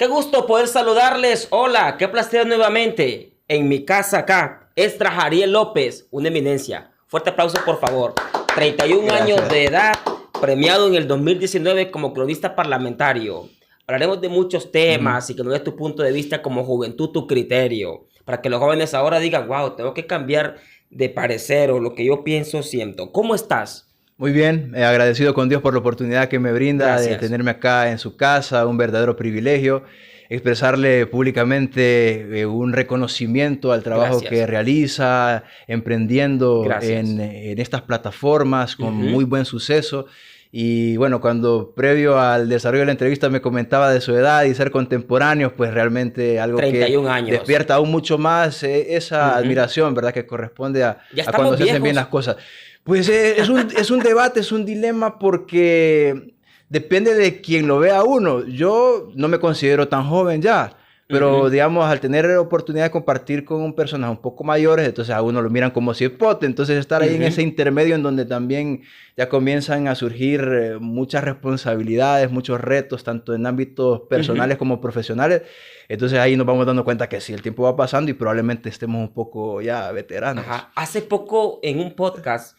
Qué gusto poder saludarles. Hola, qué placer nuevamente. En mi casa acá, Esdras Ariel López, una eminencia. Fuerte aplauso, por favor. 31 años Gracias. de edad, premiado en el 2019 como cronista parlamentario. Hablaremos de muchos Ujú. temas y que nos des tu punto de vista como juventud, tu criterio, para que los jóvenes ahora digan, wow, tengo que cambiar de parecer o lo que yo pienso, siento. ¿Cómo estás? Muy bien, agradecido con Dios por la oportunidad que me brinda de Gracias. tenerme acá en su casa, un verdadero privilegio, expresarle públicamente un reconocimiento al trabajo que Gracias. realiza, emprendiendo Gracias. en estas plataformas con muy Ujú. buen suceso. Y bueno, cuando previo al desarrollo de la entrevista me comentaba de su edad y ser contemporáneos, pues realmente algo que 31 años. despierta aún mucho más esa Ujú. admiración, ¿verdad? Que corresponde Ya a cuando estamos se hacen bien las viejos. cosas. Pues es un debate, es un dilema porque depende de quien lo vea uno. Yo no me considero tan joven ya, pero Ujú, digamos, al tener la oportunidad de compartir con un personaje un poco mayores, entonces a uno lo miran como cipote. Entonces estar ahí en ese ujú, intermedio en donde también ya comienzan a surgir muchas responsabilidades, muchos retos, tanto en ámbitos ujú. personales como profesionales. Entonces ahí nos vamos dando cuenta que sí, el tiempo va pasando y probablemente estemos un poco ya veteranos. Ajá. Hace poco en un podcast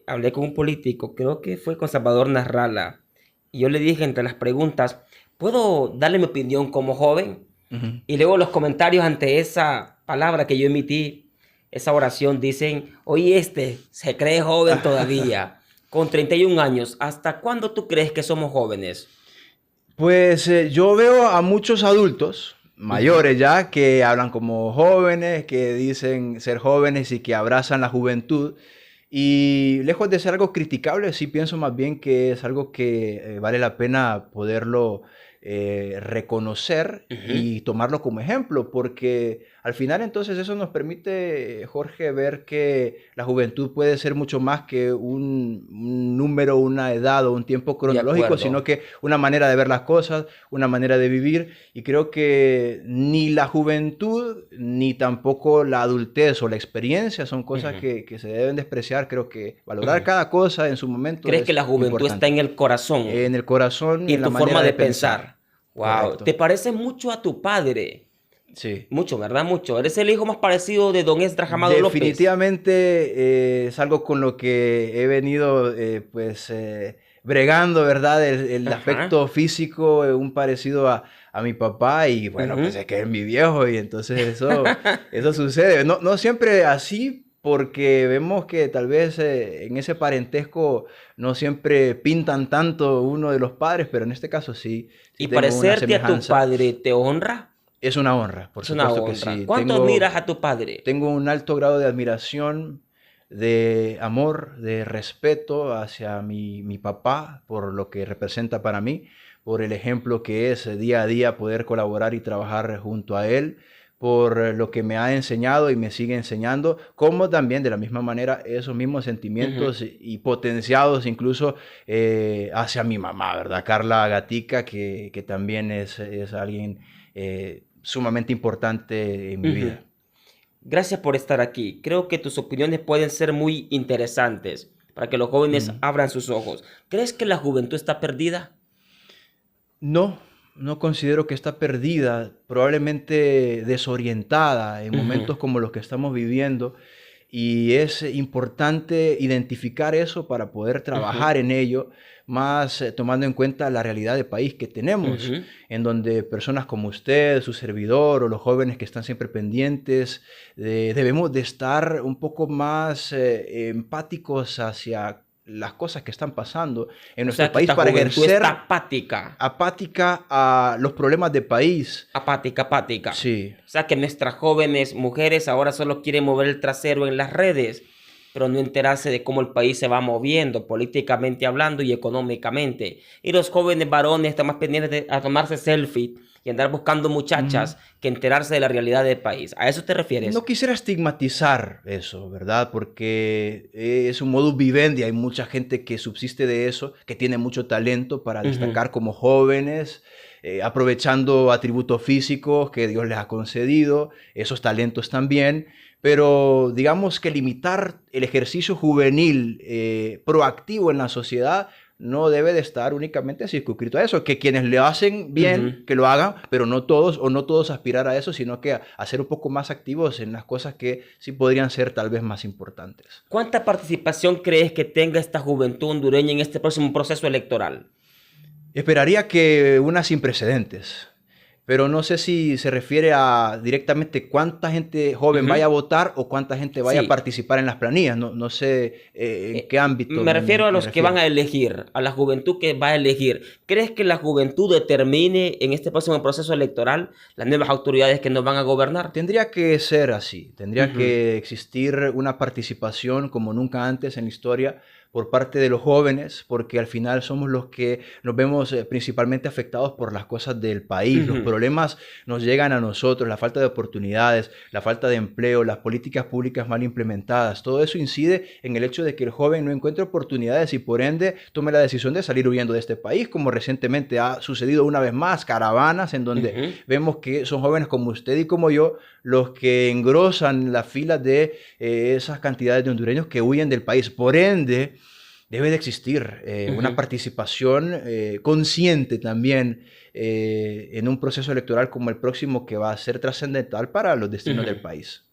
hablé con un político, creo que fue con Salvador Narrala, y yo le dije entre las preguntas, ¿puedo darle mi opinión como joven? Ujú. Y luego los comentarios ante esa palabra que yo emití, esa oración, dicen, oye, se cree joven todavía, con 31 años, ¿hasta cuándo tú crees que somos jóvenes? Pues yo veo a muchos adultos Ujú, mayores ya que hablan como jóvenes, que dicen ser jóvenes y que abrazan la juventud. Y lejos de ser algo criticable, sí pienso más bien que es algo que vale la pena poderlo reconocer ujú. y tomarlo como ejemplo, porque al final entonces eso nos permite, Jorge, ver que la juventud puede ser mucho más que un número, una edad o un tiempo De cronológico, sino acuerdo. que una manera de ver las cosas, una manera de vivir. Y creo que ni la juventud ni tampoco la adultez o la experiencia son cosas Ujú, que se deben despreciar. Creo que valorar ujú. cada cosa en su momento ¿Crees que es la juventud está importante. en el corazón En el corazón y y en en la tu forma manera de de pensar. pensar? Wow, Correcto. te pareces mucho a tu padre. Sí. Mucho, ¿verdad? Mucho. Eres el hijo más parecido de don Esdras Amado López. Definitivamente es algo con lo que he venido bregando, ¿verdad? El Ajá. aspecto físico, un parecido a mi papá y bueno, pues Ujú. es que es mi viejo y entonces eso sucede. No, no siempre así porque vemos que tal vez en ese parentesco no siempre pintan tanto uno de los padres, pero en este caso sí, sí Y tengo una parecerte a tu semejanza. padre te honra. Es una honra, por Es una supuesto que honra. sí. ¿Cuánto admiras a tu padre? Tengo un alto grado de admiración, de amor, de respeto hacia mi papá por lo que representa para mí, por el ejemplo que es día a día poder colaborar y trabajar junto a él, por lo que me ha enseñado y me sigue enseñando, como también de la misma manera esos mismos Ujú. sentimientos y potenciados incluso hacia mi mamá, ¿verdad? Carla Gatica, que también es alguien sumamente importante en mi Ujú. vida. Gracias por estar aquí. Creo que tus opiniones pueden ser muy interesantes para que los jóvenes Mm. abran sus ojos. ¿Crees que la juventud está perdida? No, no considero que está perdida, probablemente desorientada en Ujú, momentos como los que estamos viviendo, y es importante identificar eso para poder ujú, trabajar en ello, más tomando en cuenta la realidad de país que tenemos, ujú. en donde personas como usted, su servidor o los jóvenes que están siempre pendientes, debemos de estar un poco más empáticos hacia las cosas que están pasando en O nuestro sea que país esta para juventud está ejercer apática. apática a los problemas de país. Apática, apática. Sí, O sea que nuestras jóvenes mujeres ahora solo quieren mover el trasero en las redes, pero no enterarse de cómo el país se va moviendo políticamente hablando y económicamente. Y los jóvenes varones están más pendientes de a tomarse selfie y andar buscando ujú. muchachas que enterarse de la realidad del país. ¿A eso te No refieres? quisiera estigmatizar eso, ¿verdad? Porque es un modus vivendi, hay mucha gente que subsiste de eso, que tiene mucho talento para Ujú, destacar como jóvenes, aprovechando atributos físicos que Dios les ha concedido, esos talentos también, pero digamos que limitar el ejercicio juvenil proactivo en la sociedad no debe de estar únicamente circunscrito a eso, que quienes le hacen bien, que lo hagan, pero no todos, o no todos aspirar a eso, sino que a ser un poco más activos en las cosas que sí podrían ser tal vez más importantes. ¿Cuánta participación crees que tenga esta juventud hondureña en este próximo proceso electoral? Esperaría que una sin precedentes, pero no sé si se refiere a directamente cuánta gente joven vaya a votar o cuánta gente vaya a participar en las planillas. No sé en qué ámbito. Me refiero a los que van a elegir, a la juventud que va a elegir. ¿Crees que la juventud determine en este próximo proceso electoral las nuevas autoridades que nos van a gobernar? Tendría que ser así. Tendría que existir una participación como nunca antes en la historia por parte de los jóvenes, porque al final somos los que nos vemos principalmente afectados por las cosas del país. Los problemas nos llegan a nosotros, la falta de oportunidades, la falta de empleo, las políticas públicas mal implementadas. Todo eso incide en el hecho de que el joven no encuentre oportunidades y por ende tome la decisión de salir huyendo de este país, como recientemente ha sucedido una vez más, caravanas en donde vemos que son jóvenes como usted y como yo los que engrosan las filas de esas cantidades de hondureños que huyen del país. Por ende, debe de existir una participación consciente también en un proceso electoral como el próximo, que va a ser trascendental para los destinos del país.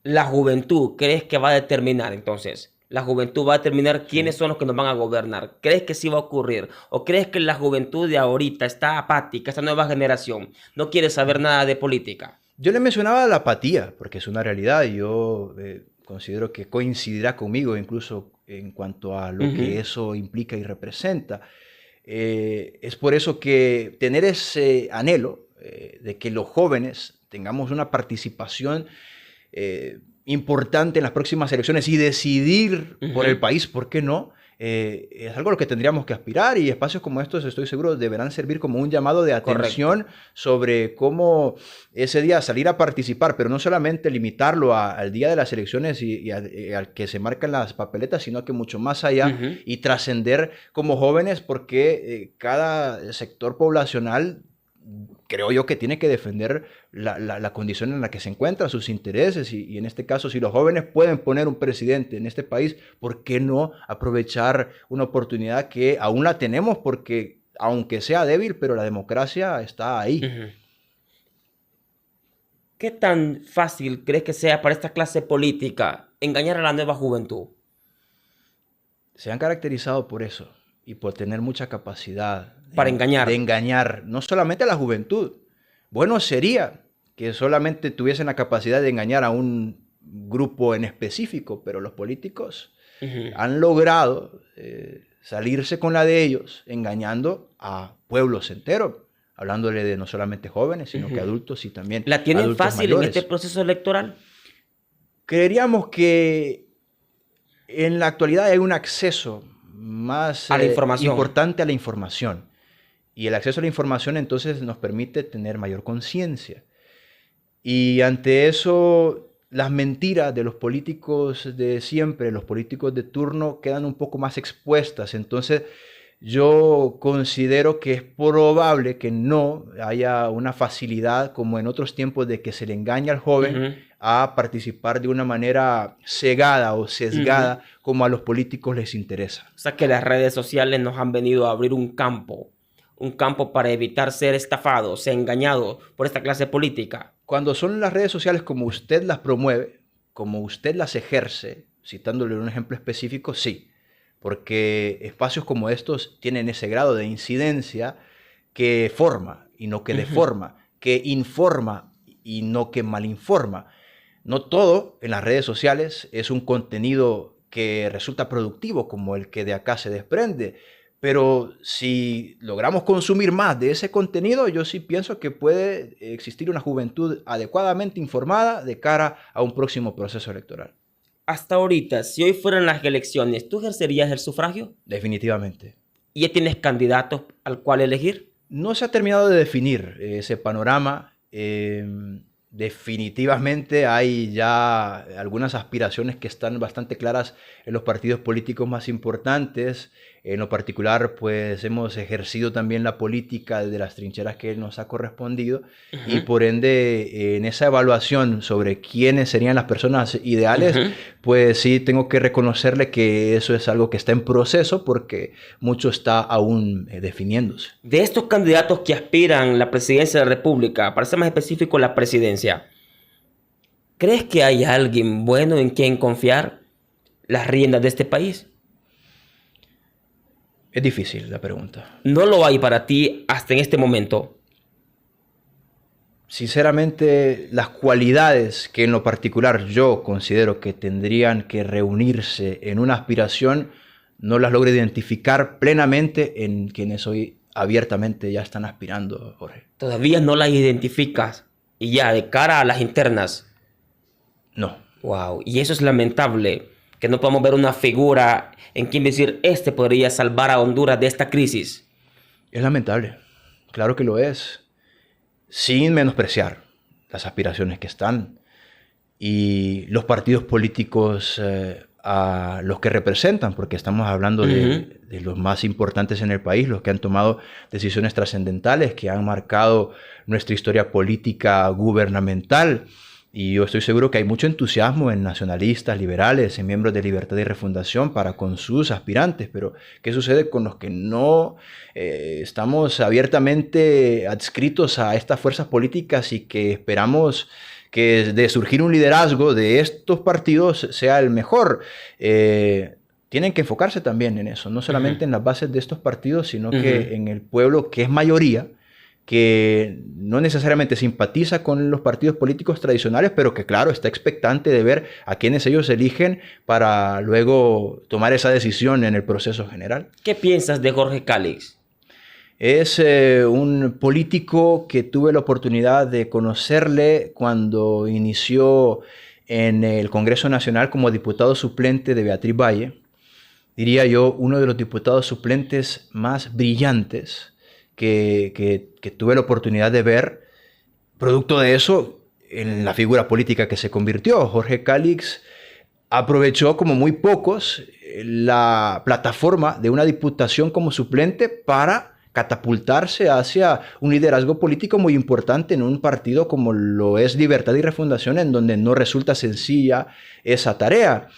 La juventud, ¿crees que va a determinar entonces? La juventud va a determinar quiénes son los que nos van a gobernar. ¿Crees que sí va a ocurrir? ¿O crees que la juventud de ahorita está apática, esta nueva generación no quiere saber nada de política? Yo le mencionaba la apatía, porque es una realidad y yo considero que coincidirá conmigo incluso en cuanto a lo que eso implica y representa. Es por eso que tener ese anhelo de que los jóvenes tengamos una participación importante en las próximas elecciones y decidir por el país, ¿por qué no? Es algo a lo que tendríamos que aspirar, y espacios como estos, estoy seguro, deberán servir como un llamado de atención sobre cómo ese día salir a participar, pero no solamente limitarlo al día de las elecciones y al que se marcan las papeletas, sino que mucho más allá y trascender como jóvenes, porque cada sector poblacional, creo yo, que tiene que defender la condición en la que se encuentra, sus intereses, y en este caso, si los jóvenes pueden poner un presidente en este país, ¿por qué no aprovechar una oportunidad que aún la tenemos? Porque aunque sea débil, pero la democracia está ahí. ¿Qué tan fácil crees que sea para esta clase política engañar a la nueva juventud? Se han caracterizado por eso y por tener mucha capacidad para engañar. De engañar no solamente a la juventud. Bueno sería que solamente tuviesen la capacidad de engañar a un grupo en específico, pero los políticos han logrado salirse con la de ellos, engañando a pueblos enteros, hablándole de no solamente jóvenes, sino que adultos y también ¿La tienen adultos fácil mayores. en este proceso electoral? Creeríamos que en la actualidad hay un acceso más a la información. importante a la información. Y el acceso a la información entonces nos permite tener mayor conciencia. Y ante eso, las mentiras de los políticos de siempre, los políticos de turno, quedan un poco más expuestas. Entonces, yo considero que es probable que no haya una facilidad como en otros tiempos de que se le engaña al joven a participar de una manera cegada o sesgada como a los políticos les interesa. O sea que las redes sociales nos han venido a abrir un campo para evitar ser estafados, ser engañados por esta clase política. Cuando son las redes sociales como usted las promueve, como usted las ejerce, citándole un ejemplo específico, sí. Porque espacios como estos tienen ese grado de incidencia que forma y no que deforma, que informa y no que malinforma. No todo en las redes sociales es un contenido que resulta productivo como el que de acá se desprende, pero si logramos consumir más de ese contenido, yo sí pienso que puede existir una juventud adecuadamente informada de cara a un próximo proceso electoral. Hasta ahorita, si hoy fueran las elecciones, ¿tú ejercerías el sufragio? Definitivamente. ¿Y ya tienes candidatos al cual elegir? No se ha terminado de definir ese panorama. Definitivamente hay ya algunas aspiraciones que están bastante claras en los partidos políticos más importantes, En lo particular, pues hemos ejercido también la política desde las trincheras que nos ha correspondido y por ende en esa evaluación sobre quiénes serían las personas ideales, pues sí tengo que reconocerle que eso es algo que está en proceso porque mucho está aún definiéndose. De estos candidatos que aspiran a la presidencia de la República, para ser más específico, la presidencia, ¿crees que hay alguien bueno en quien confiar las riendas de este país? Es difícil la pregunta. ¿No lo hay para ti hasta en este momento? Sinceramente, las cualidades que en lo particular yo considero que tendrían que reunirse en una aspiración, no las logro identificar plenamente en quienes hoy abiertamente ya están aspirando, Jorge. Todavía no las identificas y ya de cara a las internas. No. Wow, y eso es lamentable, que no podamos ver una figura en quien decir, este podría salvar a Honduras de esta crisis. Es lamentable, claro que lo es, sin menospreciar las aspiraciones que están y los partidos políticos a los que representan, porque estamos hablando de los más importantes en el país, los que han tomado decisiones trascendentales, que han marcado nuestra historia política gubernamental. Y yo estoy seguro que hay mucho entusiasmo en nacionalistas, liberales, en miembros de Libertad y Refundación para con sus aspirantes. Pero, ¿qué sucede con los que no estamos abiertamente adscritos a estas fuerzas políticas y que esperamos que de surgir un liderazgo de estos partidos sea el mejor? Tienen que enfocarse también en eso, no solamente en las bases de estos partidos, sino que en el pueblo, que es mayoría, que no necesariamente simpatiza con los partidos políticos tradicionales, pero que claro, está expectante de ver a quienes ellos eligen para luego tomar esa decisión en el proceso general. ¿Qué piensas de Jorge Calix? Es un político que tuve la oportunidad de conocerle cuando inició en el Congreso Nacional como diputado suplente de Beatriz Valle. Diría yo, uno de los diputados suplentes más brillantes que tuve la oportunidad de ver, producto de eso, en la figura política que se convirtió. Jorge Calix aprovechó como muy pocos la plataforma de una diputación como suplente para catapultarse hacia un liderazgo político muy importante en un partido como lo es Libertad y Refundación, en donde no resulta sencilla esa tarea.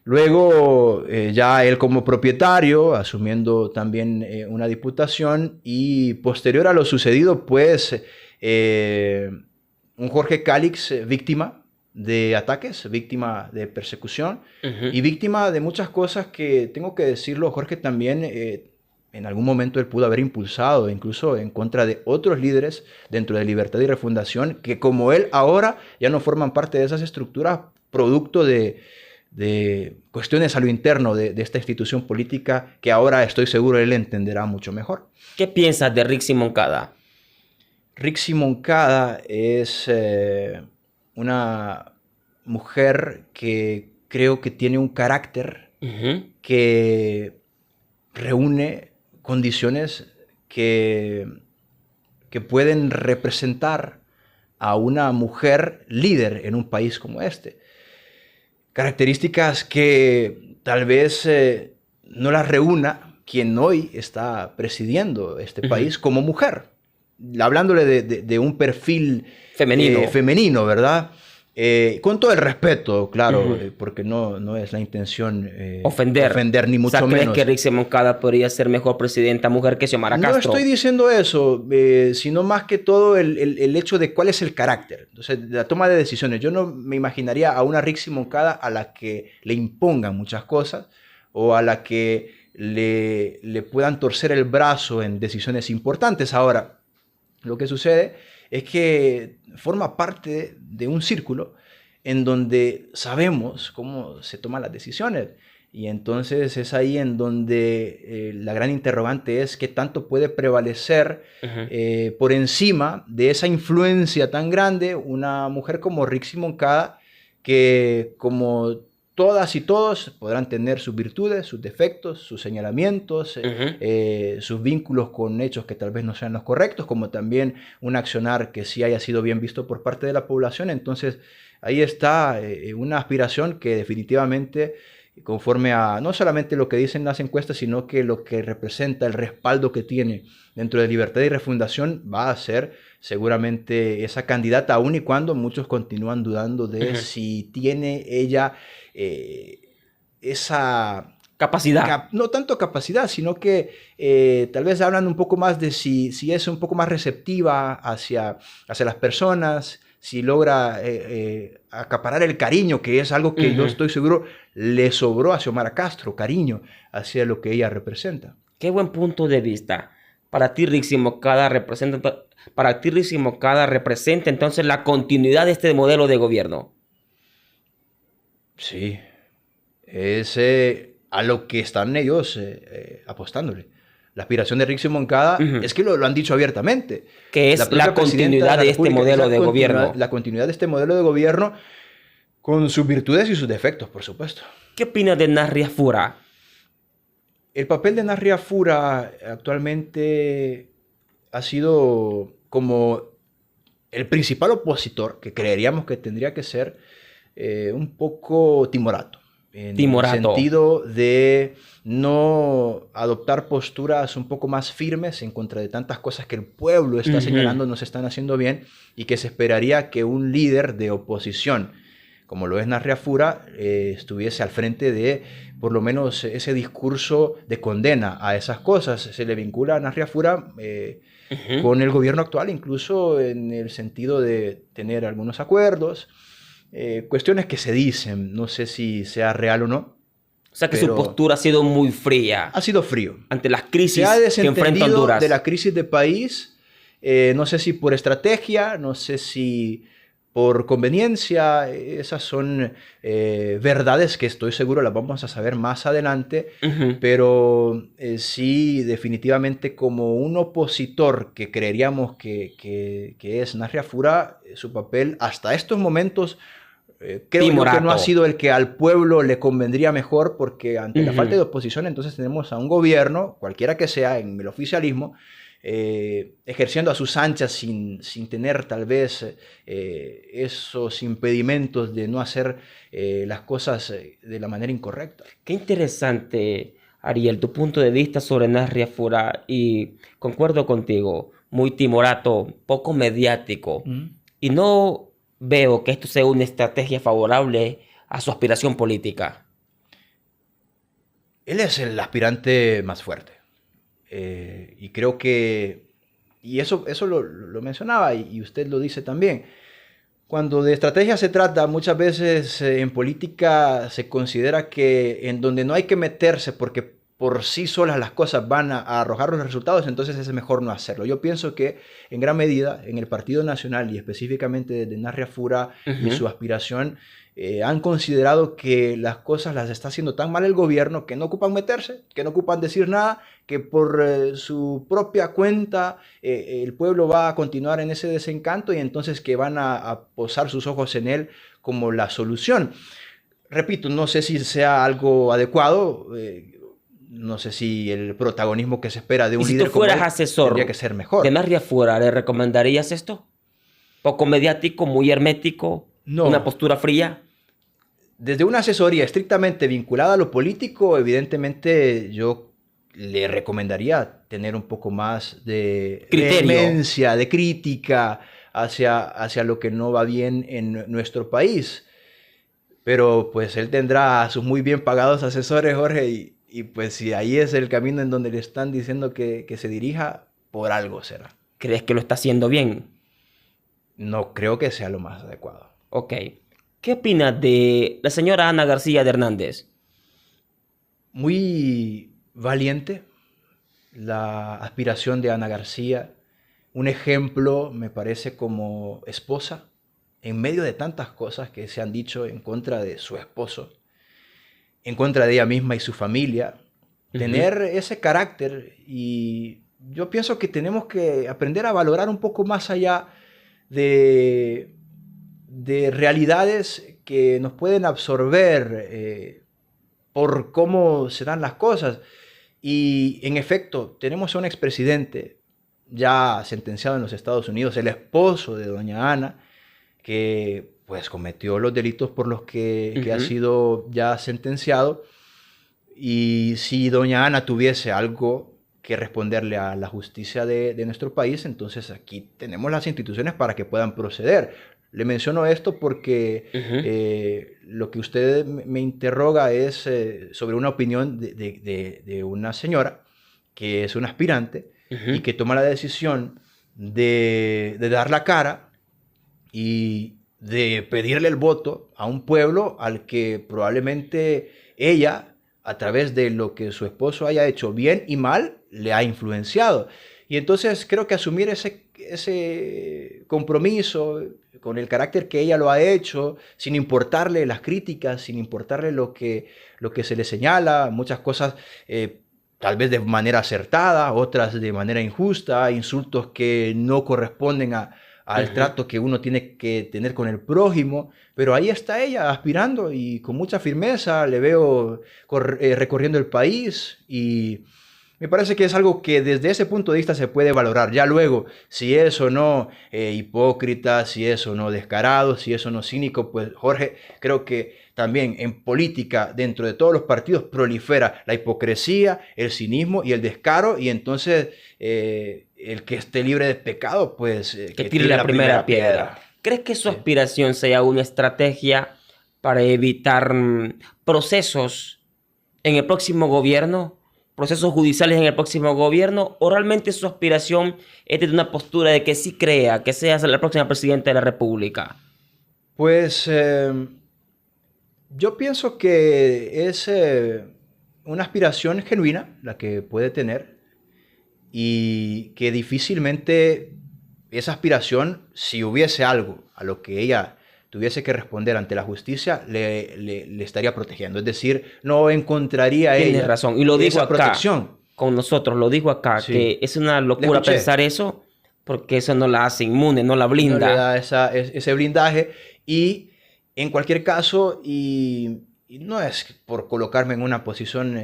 Luego ya él como propietario, asumiendo también una diputación, y posterior a lo sucedido, pues un Jorge Calix víctima de ataques, víctima de persecución y víctima de muchas cosas que, tengo que decirlo, Jorge también en algún momento él pudo haber impulsado, incluso en contra de otros líderes dentro de Libertad y Refundación, que como él ahora ya no forman parte de esas estructuras, producto de cuestiones a lo interno de esta institución política que ahora estoy seguro él entenderá mucho mejor. ¿Qué piensas de Rixi Moncada? Rixi Moncada es una mujer que creo que tiene un carácter que reúne condiciones que pueden representar a una mujer líder en un país como este. Características que tal vez no las reúna quien hoy está presidiendo este país como mujer. Hablándole de un perfil femenino, ¿verdad? Con todo el respeto, claro, porque no es la intención ofender ni mucho menos. ¿Crees que Rixi Moncada podría ser mejor presidenta mujer que Xiomara Castro? No estoy diciendo eso, sino más que todo el hecho de cuál es el carácter. Entonces, la toma de decisiones. Yo no me imaginaría a una Rixi Moncada a la que le impongan muchas cosas o a la que le puedan torcer el brazo en decisiones importantes. Ahora, lo que sucede es que forma parte de un círculo en donde sabemos cómo se toman las decisiones. Y entonces es ahí en donde la gran interrogante es qué tanto puede prevalecer por encima de esa influencia tan grande una mujer como Rixi Moncada, que como todas y todos podrán tener sus virtudes, sus defectos, sus señalamientos, sus vínculos con hechos que tal vez no sean los correctos, como también un accionar que sí haya sido bien visto por parte de la población. Entonces, ahí está una aspiración que definitivamente conforme a no solamente lo que dicen las encuestas, sino que lo que representa, el respaldo que tiene dentro de Libertad y Refundación, va a ser seguramente esa candidata, aun y cuando muchos continúan dudando de si tiene ella esa capacidad. no tanto capacidad, sino que tal vez hablan un poco más de si es un poco más receptiva hacia las personas, si logra acaparar el cariño, que es algo que yo estoy seguro le sobró a Xiomara Castro, cariño hacia lo que ella representa. Qué buen punto de vista. Para ti, Rixi Moncada representa entonces la continuidad de este modelo de gobierno. Sí, es a lo que están ellos apostándole. La aspiración de Rixi Moncada es que lo han dicho abiertamente. Que es la continuidad de este modelo de gobierno. La continuidad de este modelo de gobierno con sus virtudes y sus defectos, por supuesto. ¿Qué opinas de Narria Fura? El papel de Narria Fura actualmente ha sido como el principal opositor, que creeríamos que tendría que ser un poco timorato. En el sentido de no adoptar posturas un poco más firmes en contra de tantas cosas que el pueblo está señalando no se están haciendo bien y que se esperaría que un líder de oposición, como lo es Narria Fura, estuviese al frente de por lo menos ese discurso de condena a esas cosas. Se le vincula a Narria Fura con el gobierno actual, incluso en el sentido de tener algunos acuerdos, cuestiones que se dicen, no sé si sea real o no. O sea que su postura ha sido muy fría. Ha sido frío. Ante las crisis que enfrenta Honduras. Se ha desentendido de la crisis de país, no sé si por estrategia, no sé si por conveniencia. Esas son verdades que estoy seguro las vamos a saber más adelante, pero sí, definitivamente como un opositor que creeríamos que es Narria Fura, su papel hasta estos momentos creo yo que no ha sido el que al pueblo le convendría mejor, porque ante la falta de oposición entonces tenemos a un gobierno, cualquiera que sea en el oficialismo, ejerciendo a sus anchas sin tener tal vez esos impedimentos de no hacer las cosas de la manera incorrecta. Qué interesante, Ariel, tu punto de vista sobre Narria Fura, y concuerdo contigo, muy timorato, poco mediático, y no veo que esto sea una estrategia favorable a su aspiración política. Él es el aspirante más fuerte. Y creo que, y eso lo mencionaba y usted lo dice también, cuando de estrategia se trata, muchas veces en política se considera que en donde no hay que meterse porque por sí solas las cosas van a arrojar los resultados, entonces es mejor no hacerlo. Yo pienso que en gran medida en el Partido Nacional y específicamente de Narria Fura y su aspiración, han considerado que las cosas las está haciendo tan mal el gobierno que no ocupan meterse, que no ocupan decir nada, que por su propia cuenta el pueblo va a continuar en ese desencanto y entonces que van a posar sus ojos en él como la solución. Repito, no sé si sea algo adecuado, no sé si el protagonismo que se espera de un líder como él tendría que ser mejor. ¿De Narria Fura le recomendarías esto? ¿Poco mediático, muy hermético? No. ¿Una postura fría? Desde una asesoría estrictamente vinculada a lo político, evidentemente yo le recomendaría tener un poco más de vehemencia, de crítica hacia lo que no va bien en nuestro país. Pero pues él tendrá a sus muy bien pagados asesores, Jorge, y pues si ahí es el camino en donde le están diciendo que se dirija, por algo será. ¿Crees que lo está haciendo bien? No creo que sea lo más adecuado. Ok. ¿Qué opinas de la señora Ana García de Hernández? Muy valiente la aspiración de Ana García. Un ejemplo, me parece, como esposa, en medio de tantas cosas que se han dicho en contra de su esposo, en contra de ella misma y su familia, tener ese carácter. Y yo pienso que tenemos que aprender a valorar un poco más allá de realidades que nos pueden absorber por cómo se dan las cosas. Y en efecto, tenemos a un expresidente ya sentenciado en los Estados Unidos, el esposo de doña Ana, que pues cometió los delitos por los que ha sido ya sentenciado. Y si doña Ana tuviese algo que responderle a la justicia de nuestro país, entonces aquí tenemos las instituciones para que puedan proceder. Le menciono esto porque lo que usted me interroga es sobre una opinión de una señora que es una aspirante y que toma la decisión de dar la cara y de pedirle el voto a un pueblo al que probablemente ella, a través de lo que su esposo haya hecho bien y mal, le ha influenciado. Y entonces creo que asumir ese compromiso con el carácter que ella lo ha hecho, sin importarle las críticas, sin importarle lo que se le señala, muchas cosas tal vez de manera acertada, otras de manera injusta, insultos que no corresponden al trato que uno tiene que tener con el prójimo, pero ahí está ella aspirando y con mucha firmeza le veo recorriendo el país y me parece que es algo que desde ese punto de vista se puede valorar. Ya luego, si es o no hipócrita, si es o no descarado, si es o no cínico, pues Jorge, creo que también en política, dentro de todos los partidos, prolifera la hipocresía, el cinismo y el descaro, y entonces el que esté libre de pecado, pues que tire la primera piedra. ¿Crees que su aspiración sea una estrategia para evitar procesos en el próximo gobierno? ¿Procesos judiciales en el próximo gobierno? ¿O realmente su aspiración es de una postura de que sí crea que sea la próxima presidenta de la República? Pues yo pienso que es una aspiración genuina la que puede tener y que difícilmente esa aspiración, si hubiese algo a lo que ella tuviese que responder ante la justicia, le estaría protegiendo. Es decir, no encontraría Tienes ella razón. Y lo digo esa acá, protección. con nosotros, lo digo acá, Sí. que es una locura pensar eso, porque eso no la hace inmune, no la blinda. No le da ese blindaje. Y en cualquier caso, y no es por colocarme en una posición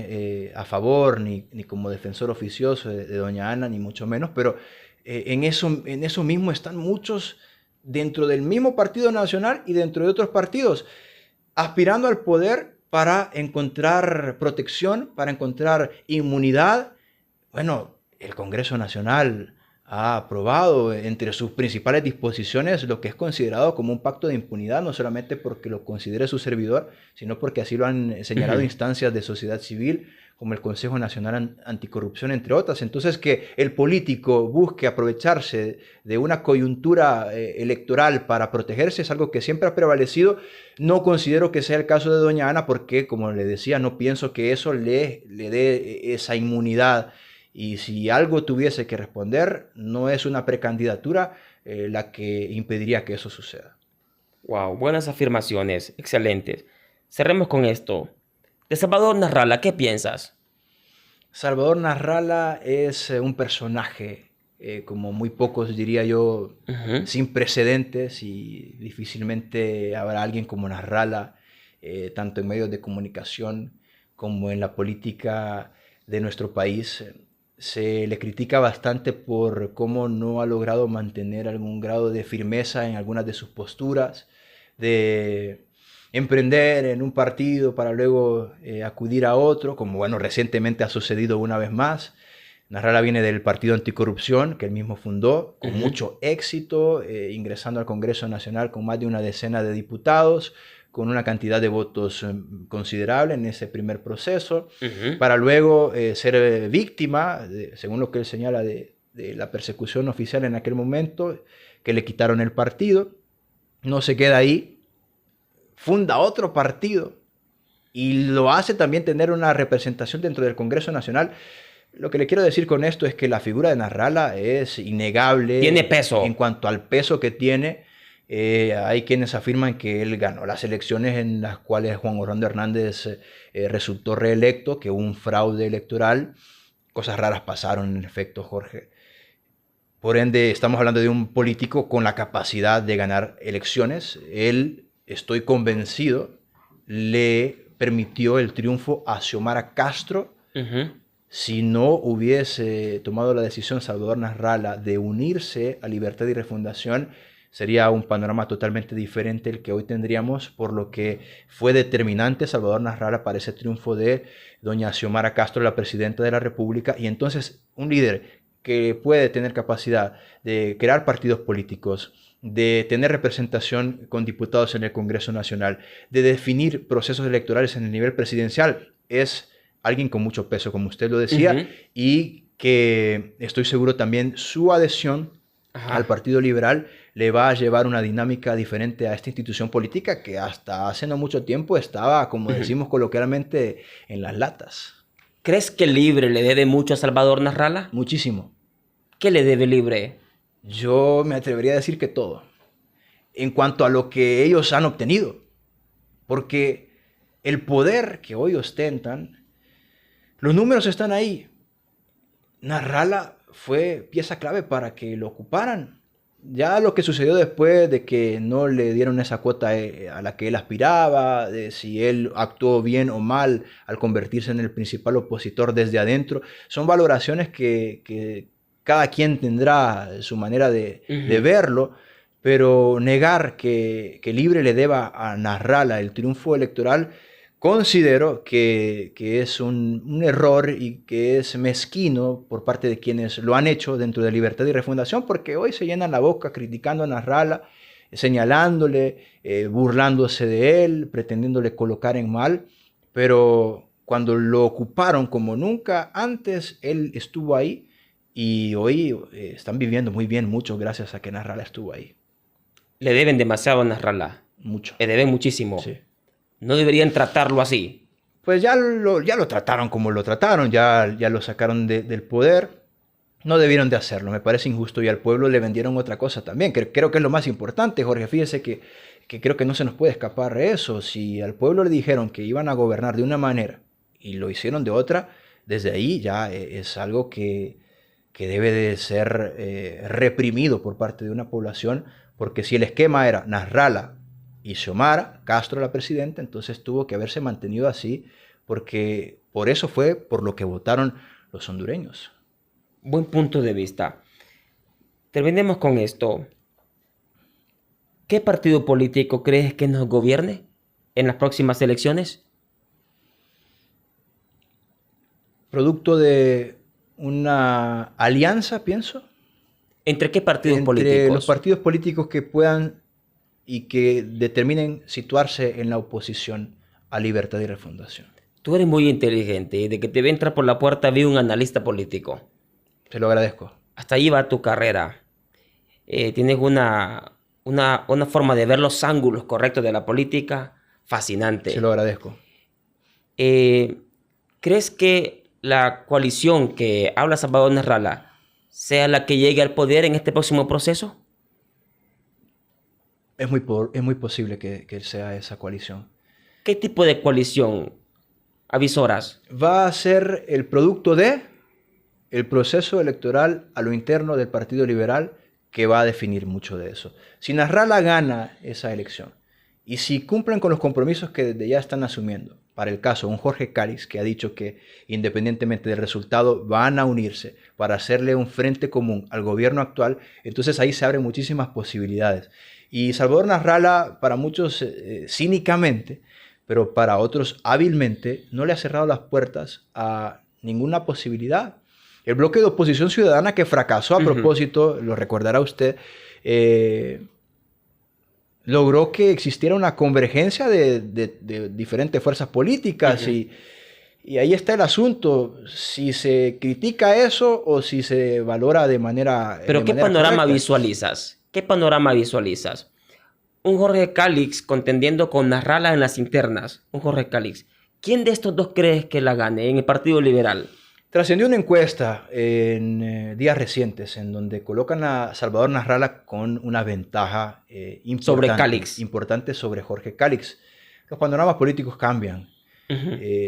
a favor, ni como defensor oficioso de doña Ana, ni mucho menos, pero en eso mismo están muchos dentro del mismo Partido Nacional y dentro de otros partidos, aspirando al poder para encontrar protección, para encontrar inmunidad. Bueno, el Congreso Nacional ha aprobado entre sus principales disposiciones lo que es considerado como un pacto de impunidad, no solamente porque lo considere su servidor, sino porque así lo han señalado instancias de sociedad civil, como el Consejo Nacional Anticorrupción, entre otras. Entonces, que el político busque aprovecharse de una coyuntura electoral para protegerse es algo que siempre ha prevalecido. No considero que sea el caso de doña Ana porque, como le decía, no pienso que eso le dé esa inmunidad. Y si algo tuviese que responder, no es una precandidatura la que impediría que eso suceda. Wow, buenas afirmaciones, excelentes. Cerremos con esto. De Salvador Narrala, ¿qué piensas? Salvador Narrala es un personaje, como muy pocos diría yo, sin precedentes, y difícilmente habrá alguien como Narrala, tanto en medios de comunicación como en la política de nuestro país. Se le critica bastante por cómo no ha logrado mantener algún grado de firmeza en algunas de sus posturas, de emprender en un partido para luego acudir a otro, como bueno, recientemente ha sucedido una vez más. Narrala viene del Partido Anticorrupción, que él mismo fundó, con mucho éxito, ingresando al Congreso Nacional con más de una decena de diputados, con una cantidad de votos considerable en ese primer proceso, para luego ser víctima, según lo que él señala, de la persecución oficial en aquel momento, que le quitaron el partido. No se queda ahí, funda otro partido y lo hace también tener una representación dentro del Congreso Nacional. Lo que le quiero decir con esto es que la figura de Narrala es innegable. Tiene peso. En cuanto al peso que tiene, hay quienes afirman que él ganó las elecciones en las cuales Juan Orlando Hernández resultó reelecto, que hubo un fraude electoral. Cosas raras pasaron, en efecto, Jorge. Por ende, estamos hablando de un político con la capacidad de ganar elecciones. Él, estoy convencido, le permitió el triunfo a Xiomara Castro. Si no hubiese tomado la decisión Salvador Narrala de unirse a Libertad y Refundación, sería un panorama totalmente diferente el que hoy tendríamos, por lo que fue determinante Salvador Nasralla para ese triunfo de doña Xiomara Castro, la presidenta de la República, y entonces un líder que puede tener capacidad de crear partidos políticos, de tener representación con diputados en el Congreso Nacional, de definir procesos electorales en el nivel presidencial, es alguien con mucho peso, como usted lo decía, y que estoy seguro también su adhesión al Partido Liberal le va a llevar una dinámica diferente a esta institución política que hasta hace no mucho tiempo estaba, como decimos coloquialmente, en las latas. ¿Crees que Libre le debe mucho a Salvador Nasralla? Muchísimo. ¿Qué le debe Libre? Yo me atrevería a decir que todo, en cuanto a lo que ellos han obtenido, porque el poder que hoy ostentan, los números están ahí. Nasralla fue pieza clave para que lo ocuparan. Ya lo que sucedió después de que no le dieron esa cuota a la que él aspiraba, de si él actuó bien o mal al convertirse en el principal opositor desde adentro, son valoraciones que cada quien tendrá su manera de verlo, pero negar que Libre le deba a Nasralla el triunfo electoral, considero que es un error y que es mezquino por parte de quienes lo han hecho dentro de Libertad y Refundación, porque hoy se llenan la boca criticando a Nasralla, señalándole, burlándose de él, pretendiéndole colocar en mal, pero cuando lo ocuparon como nunca antes, él estuvo ahí y hoy están viviendo muy bien, mucho gracias a que Nasralla estuvo ahí. Le deben demasiado a Nasralla. Mucho. Le deben muchísimo. Sí. No deberían tratarlo así. Pues ya lo trataron como lo trataron, ya lo sacaron del poder. No debieron de hacerlo, me parece injusto, y al pueblo le vendieron otra cosa también. Creo que es lo más importante, Jorge. Fíjese que creo que no se nos puede escapar de eso. Si al pueblo le dijeron que iban a gobernar de una manera y lo hicieron de otra, desde ahí ya es algo que debe de ser reprimido por parte de una población, porque si el esquema era Nasralla y Xiomara Castro la presidenta, entonces tuvo que haberse mantenido así, porque por eso fue por lo que votaron los hondureños. Buen punto de vista. Terminemos con esto. ¿Qué partido político crees que nos gobierne en las próximas elecciones? Producto de una alianza, pienso. ¿Entre qué partidos entre políticos? Los partidos políticos que puedan y que determinen situarse en la oposición a Libertad y Refundación. Tú eres muy inteligente y de que te ve entrar por la puerta vi un analista político. Te lo agradezco. Hasta ahí va tu carrera. Tienes una forma de ver los ángulos correctos de la política fascinante. Se lo agradezco. ¿Crees que la coalición que habla Salvador Nasralla sea la que llegue al poder en este próximo proceso? Es muy posible que sea esa coalición. ¿Qué tipo de coalición avisoras? Va a ser el producto de el proceso electoral a lo interno del Partido Liberal que va a definir mucho de eso. Si Nasralla gana esa elección y si cumplen con los compromisos que desde ya están asumiendo, para el caso un Jorge Calix que ha dicho que independientemente del resultado van a unirse para hacerle un frente común al gobierno actual, entonces ahí se abren muchísimas posibilidades. Y Salvador Nasralla, para muchos cínicamente, pero para otros hábilmente, no le ha cerrado las puertas a ninguna posibilidad. El bloque de oposición ciudadana que fracasó a propósito, lo recordará usted, logró que existiera una convergencia de diferentes fuerzas políticas y ahí está el asunto, si se critica eso o si se valora de manera Pero ¿qué panorama correcta. visualizas? ¿Qué panorama visualizas? Un Jorge Calix contendiendo con Nasralla en las internas. Un Jorge Calix. ¿Quién de estos dos crees que la gane en el Partido Liberal? Trascendió una encuesta en días recientes en donde colocan a Salvador Nasralla con una ventaja importante sobre Jorge Calix. Los panoramas políticos cambian.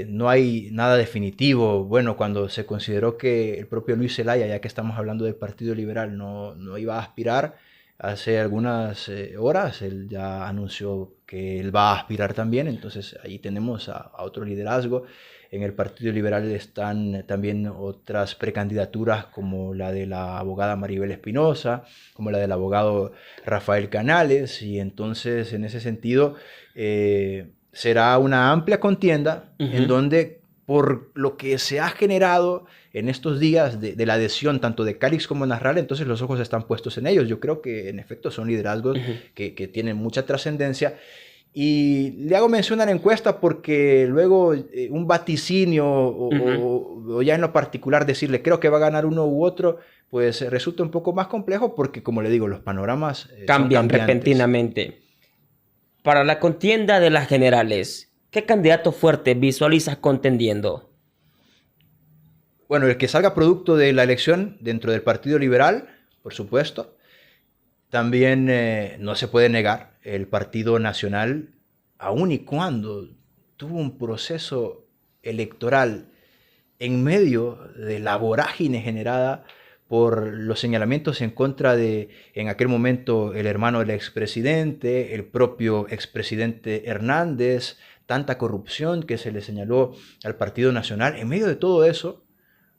No hay nada definitivo. Bueno, cuando se consideró que el propio Luis Zelaya, ya que estamos hablando del Partido Liberal, no iba a aspirar hace algunas horas él ya anunció que él va a aspirar también, entonces ahí tenemos a otro liderazgo. En el Partido Liberal están también otras precandidaturas como la de la abogada Maribel Espinosa, como la del abogado Rafael Canales, y entonces en ese sentido será una amplia contienda en donde, por lo que se ha generado en estos días de la adhesión tanto de Calix como Nasralla, entonces los ojos están puestos en ellos. Yo creo que en efecto son liderazgos que tienen mucha trascendencia. Y le hago mención a la encuesta porque luego un vaticinio o ya en lo particular decirle creo que va a ganar uno u otro, pues resulta un poco más complejo porque, como le digo, los panoramas cambian repentinamente. Para la contienda de las generales, ¿qué candidato fuerte visualizas contendiendo? Bueno, el que salga producto de la elección dentro del Partido Liberal, por supuesto. También no se puede negar, el Partido Nacional, aun y cuando tuvo un proceso electoral en medio de la vorágine generada por los señalamientos en contra de, en aquel momento, el hermano del expresidente, el propio expresidente Hernández, tanta corrupción que se le señaló al Partido Nacional. En medio de todo eso,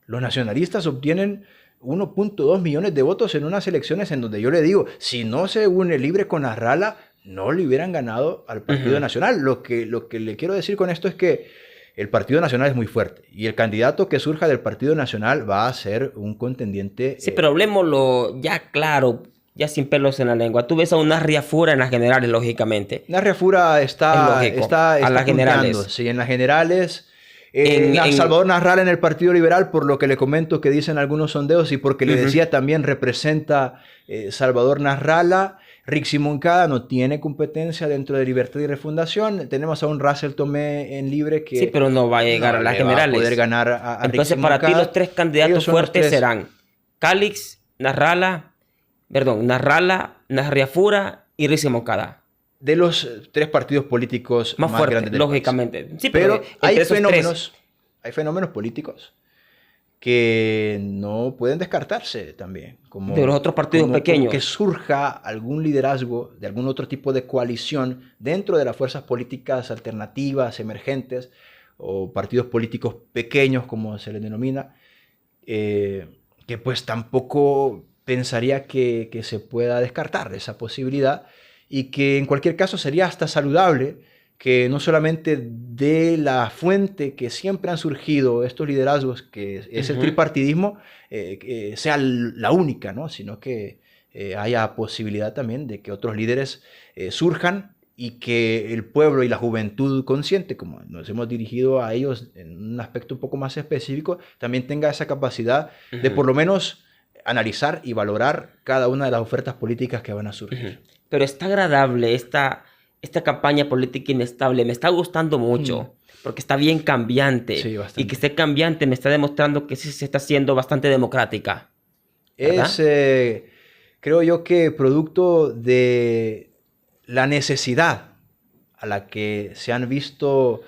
los nacionalistas obtienen 1.2 millones de votos en unas elecciones en donde yo le digo, si no se une Libre con Nasralla, no le hubieran ganado al Partido Nacional. Lo que le quiero decir con esto es que el Partido Nacional es muy fuerte y el candidato que surja del Partido Nacional va a ser un contendiente. Sí, pero hablemoslo ya claro, ya sin pelos en la lengua. Tú ves a un Narria Fura en las generales, lógicamente. Narria Fura está a las generales. Sí, en las generales. Salvador Nasralla en el Partido Liberal, por lo que le comento que dicen algunos sondeos y porque le decía también representa Salvador Nasralla. Rixi Moncada no tiene competencia dentro de Libertad y Refundación. Tenemos a un Russell Tomé en Libre que... Sí, pero no va a llegar a las generales. Va a poder ganar a Entonces, Rixi para Moncada. ti los tres candidatos fuertes serán Calix, Narria Fura y Rixi Moncada. De los tres partidos políticos más fuertes, grandes del lógicamente. país. Sí, pero hay fenómenos políticos que no pueden descartarse también. Como, de los otros partidos pequeños. Como que surja algún liderazgo de algún otro tipo de coalición dentro de las fuerzas políticas alternativas, emergentes, o partidos políticos pequeños, como se les denomina, que pues tampoco pensaría que se pueda descartar esa posibilidad, y que en cualquier caso sería hasta saludable que no solamente de la fuente que siempre han surgido estos liderazgos, que es el tripartidismo, sea la única, ¿no? Sino que haya posibilidad también de que otros líderes surjan y que el pueblo y la juventud consciente, como nos hemos dirigido a ellos en un aspecto un poco más específico, también tenga esa capacidad de por lo menos analizar y valorar cada una de las ofertas políticas que van a surgir. Pero está agradable esta campaña política inestable. Me está gustando mucho porque está bien cambiante. Sí, bastante. Y que esté cambiante me está demostrando que sí se está haciendo bastante democrática. ¿Verdad? Es, creo yo, que producto de la necesidad a la que se han visto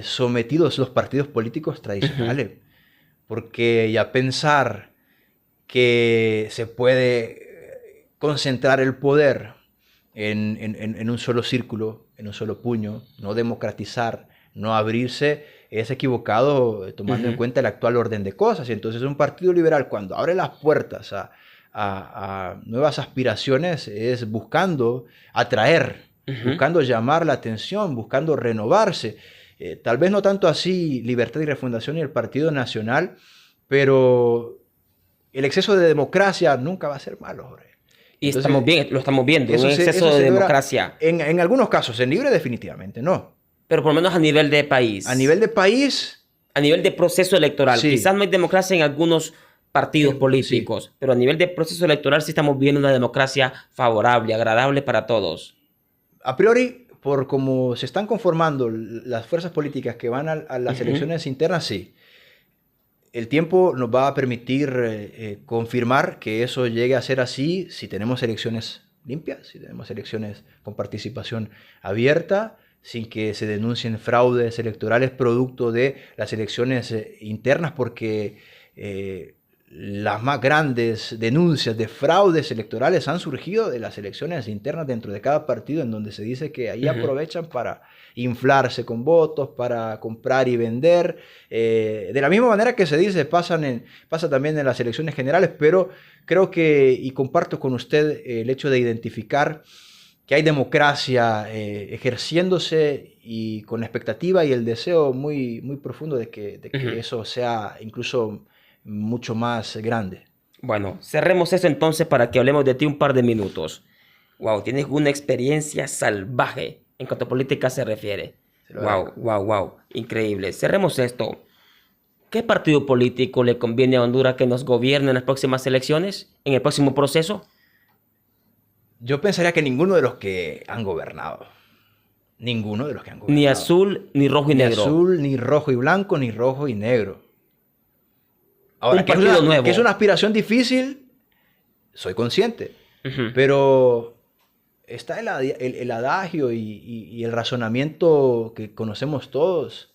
sometidos los partidos políticos tradicionales. Porque ya pensar que se puede concentrar el poder en un solo círculo, en un solo puño, no democratizar, no abrirse, es equivocado tomando en cuenta el actual orden de cosas. Y entonces un partido liberal, cuando abre las puertas a nuevas aspiraciones, es buscando atraer, buscando llamar la atención, buscando renovarse. Tal vez no tanto así Libertad y Refundación y el Partido Nacional, pero el exceso de democracia nunca va a ser malo, Jorge. Y entonces, lo estamos viendo, un exceso de democracia. En algunos casos, en Libre definitivamente no. Pero por lo menos a nivel de país. A nivel de país. A nivel de proceso electoral. Sí. Quizás no hay democracia en algunos partidos políticos, pero a nivel de proceso electoral sí estamos viendo una democracia favorable, agradable para todos. A priori, por cómo se están conformando las fuerzas políticas que van a las elecciones internas, sí. El tiempo nos va a permitir confirmar que eso llegue a ser así si tenemos elecciones limpias, si tenemos elecciones con participación abierta, sin que se denuncien fraudes electorales producto de las elecciones internas, porque las más grandes denuncias de fraudes electorales han surgido de las elecciones internas dentro de cada partido, en donde se dice que ahí aprovechan para inflarse con votos, para comprar y vender. De la misma manera que se dice, pasa también en las elecciones generales, pero creo que, y comparto con usted el hecho de identificar que hay democracia ejerciéndose y con la expectativa y el deseo muy, muy profundo de que eso sea incluso mucho más grande. Bueno, cerremos eso entonces para que hablemos de ti un par de minutos. Wow, tienes una experiencia salvaje en cuanto a política se refiere. Wow, increíble. Cerremos esto. ¿Qué partido político le conviene a Honduras que nos gobierne en las próximas elecciones, en el próximo proceso? Yo pensaría que ninguno de los que han gobernado. Ninguno de los que han gobernado. Ni azul, ni rojo y negro. Ni azul, ni rojo y blanco, ni rojo y negro. Ahora, Un partido nuevo. Que es una aspiración difícil, soy consciente. Pero está el adagio y el razonamiento que conocemos todos.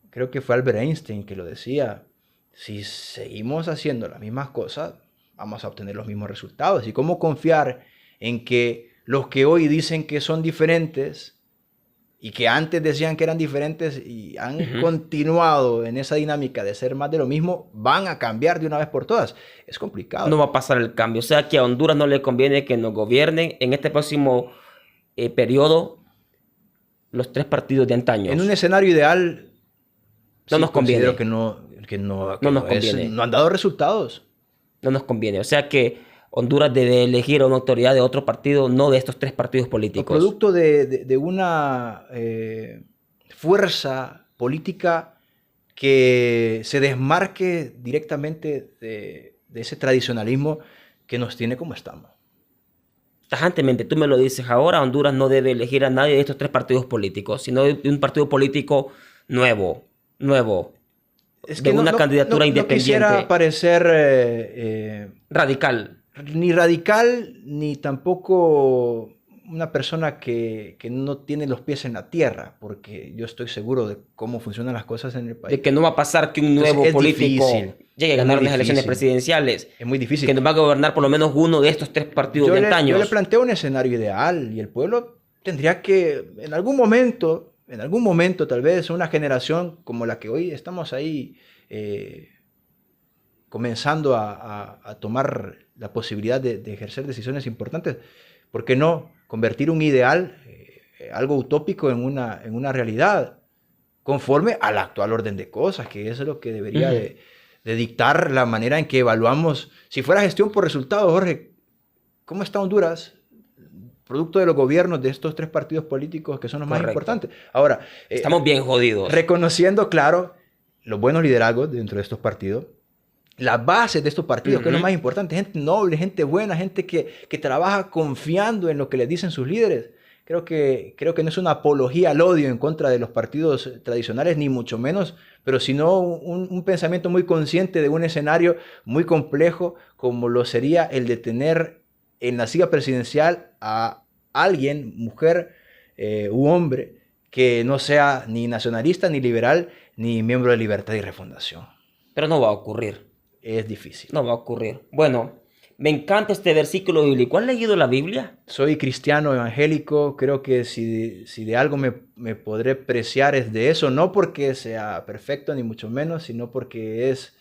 Creo que fue Albert Einstein que lo decía. Si seguimos haciendo las mismas cosas, vamos a obtener los mismos resultados. ¿Y cómo confiar en que los que hoy dicen que son diferentes y que antes decían que eran diferentes y han continuado en esa dinámica de ser más de lo mismo, van a cambiar de una vez por todas? Es complicado. No va a pasar el cambio. O sea que a Honduras no le conviene que nos gobiernen en este próximo periodo los tres partidos de antaño. En un escenario ideal, no nos conviene. Que no nos conviene. No han dado resultados. No nos conviene. O sea que Honduras debe elegir a una autoridad de otro partido, no de estos tres partidos políticos. Producto de una fuerza política que se desmarque directamente de ese tradicionalismo que nos tiene como estamos. Tajantemente, tú me lo dices ahora, Honduras no debe elegir a nadie de estos tres partidos políticos, sino de un partido político nuevo. Es de que una candidatura independiente. No quisiera parecer radical. Ni radical, ni tampoco una persona que no tiene los pies en la tierra, porque yo estoy seguro de cómo funcionan las cosas en el país. De que no va a pasar que un nuevo político llegue a ganar unas elecciones presidenciales. Es muy difícil. Que nos va a gobernar por lo menos uno de estos tres partidos de antaños. Yo le planteo un escenario ideal y el pueblo tendría que, en algún momento tal vez una generación como la que hoy estamos ahí comenzando a tomar la posibilidad de ejercer decisiones importantes, ¿por qué no convertir un ideal, algo utópico, en una realidad conforme al actual orden de cosas, que es lo que debería de dictar la manera en que evaluamos? Si fuera gestión por resultados, Jorge, ¿cómo está Honduras? Producto de los gobiernos de estos tres partidos políticos que son los más importantes. Ahora, estamos bien jodidos. Reconociendo, claro, los buenos liderazgos dentro de estos partidos, las bases de estos partidos, que es lo más importante, gente noble, gente buena, gente que trabaja confiando en lo que les dicen sus líderes. Creo que no es una apología al odio en contra de los partidos tradicionales, ni mucho menos, pero sino un pensamiento muy consciente de un escenario muy complejo como lo sería el de tener en la silla presidencial a alguien, mujer u hombre, que no sea ni nacionalista, ni liberal, ni miembro de Libertad y Refundación. Pero no va a ocurrir. Es difícil. No va a ocurrir. Bueno, me encanta este versículo bíblico. ¿Has leído la Biblia? Soy cristiano evangélico. Creo que si de algo me podré preciar es de eso. No porque sea perfecto, ni mucho menos, sino porque es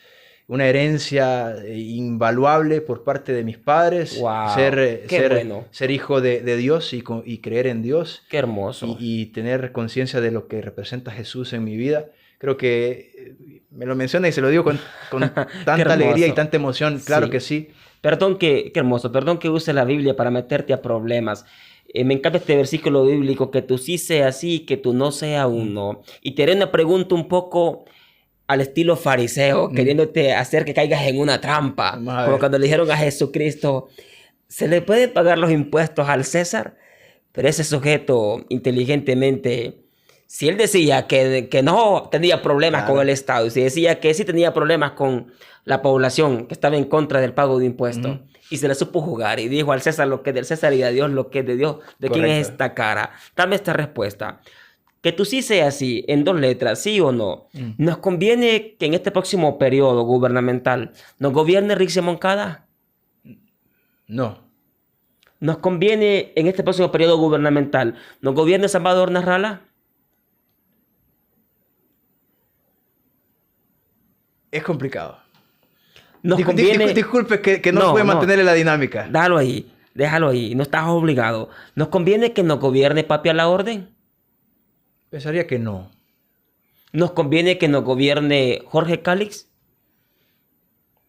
una herencia invaluable por parte de mis padres. Wow, ser hijo de Dios y creer en Dios. Qué hermoso. Y tener conciencia de lo que representa Jesús en mi vida. Creo que me lo menciona y se lo digo con tanta alegría y tanta emoción. Claro que sí. Perdón qué hermoso. Perdón que use la Biblia para meterte a problemas. Me encanta este versículo bíblico, que tú sí seas sí, que tú no seas uno. Y te haré una pregunta un poco al estilo fariseo, queriéndote hacer que caigas en una trampa. Como cuando le dijeron a Jesucristo, ¿se le pueden pagar los impuestos al César? Pero ese sujeto inteligentemente... Si él decía que no tenía problemas con el Estado, y si decía que sí tenía problemas con la población que estaba en contra del pago de impuestos, y se le supo jugar y dijo al César lo que es del César y a Dios lo que es de Dios, ¿de quién es esta cara? Dame esta respuesta. Que tú sí seas así, en 2 letras, sí o no. Mm. ¿Nos conviene que en este próximo periodo gubernamental nos gobierne Rick Moncada? No, ¿Nos conviene en este próximo periodo gubernamental nos gobierne Salvador Narrala? es complicado. ¿Nos conviene? Disculpe que no No, puede no. mantener la dinámica. Déjalo ahí, no estás obligado. ¿Nos conviene que nos gobierne Papi a la Orden? Pensaría que no. ¿Nos conviene que nos gobierne Jorge Cálix?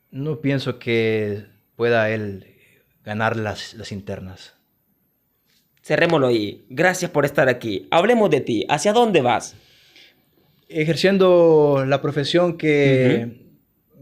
No pienso que pueda él ganar las internas. Cerrémoslo ahí. Gracias por estar aquí. Hablemos de ti. ¿Hacia dónde vas? Ejerciendo la profesión que,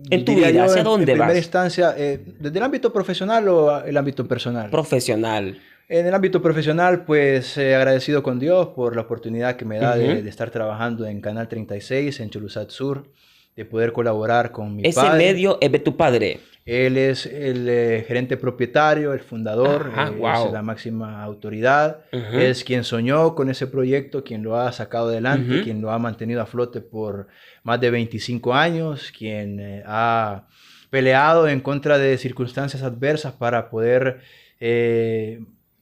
En tu diría vida, yo, ¿hacia en dónde primera vas? instancia, ¿desde el ámbito profesional o el ámbito personal? Profesional. En el ámbito profesional, pues agradecido con Dios por la oportunidad que me da Ujú. de estar trabajando en Canal 36, en Chulusat Sur, de poder colaborar con mi Ese padre. medio es de tu padre. Él es el gerente propietario, el fundador, Ah, es wow. la máxima autoridad, Ujú, es quien soñó con ese proyecto, quien lo ha sacado adelante, ujú. quien lo ha mantenido a flote por más de 25 años, quien ha peleado en contra de circunstancias adversas para poder